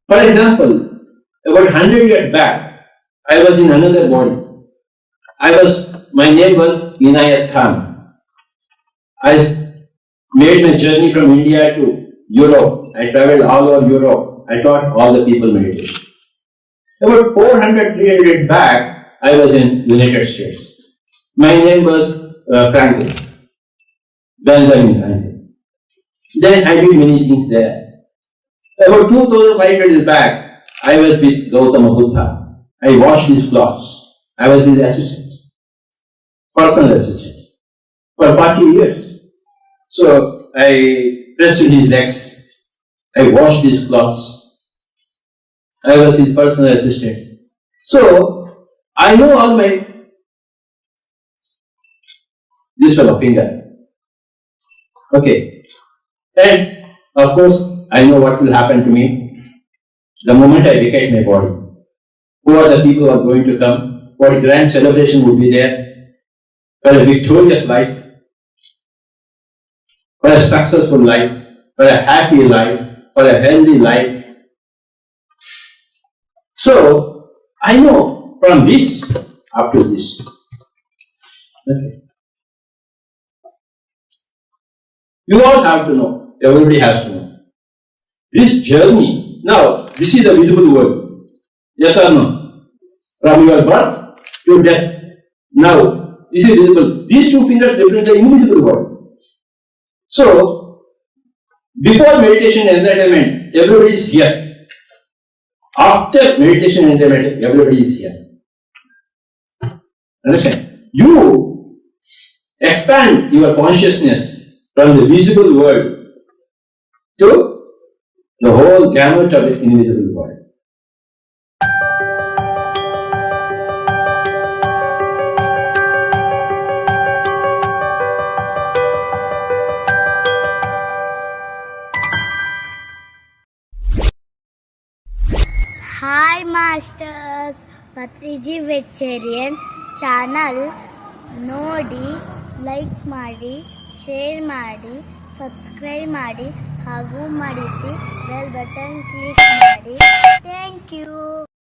For example, about 100 years back, I was in another body. My name was Inayat Khan. I made my journey from India to Europe. I traveled all over Europe. I taught all the people meditation. About 400, 300 years back, I was in United States. My name was Franklin. Benjamin Franklin. Then I did many things there. About 2500 years back, I was with Gautama Buddha. I washed his clothes. I was his assistant, personal assistant, for 40 years. So I pressed his legs. I washed his clothes. I was his personal assistant. So I know all this fellow finger. Okay. And of course, I know what will happen to me the moment I vacate my body. Who are the people who are going to come? What grand celebration would be there for a victorious life, for a successful life, for a happy life, for a healthy life. So, I know from this up to this. Okay. You all have to know. Everybody has to know. This journey, now, this is the visible world. Yes or no? From your birth to death. Now, this is visible. These two fingers represent the invisible world. So, before meditation and enlightenment, everybody is here. After meditation and enlightenment, everybody is here. Understand? You expand your consciousness from the visible world to the whole gamut of the invisible world. Hi Masters, Patriji Vegetarian channel ನೋಡಿ, like ಮಾಡಿ, share ಮಾಡಿ, subscribe ಮಾಡಿ ಹಾಗೂ ಮಾಡಿಸಿ bell button click ಮಾಡಿ. Thank you.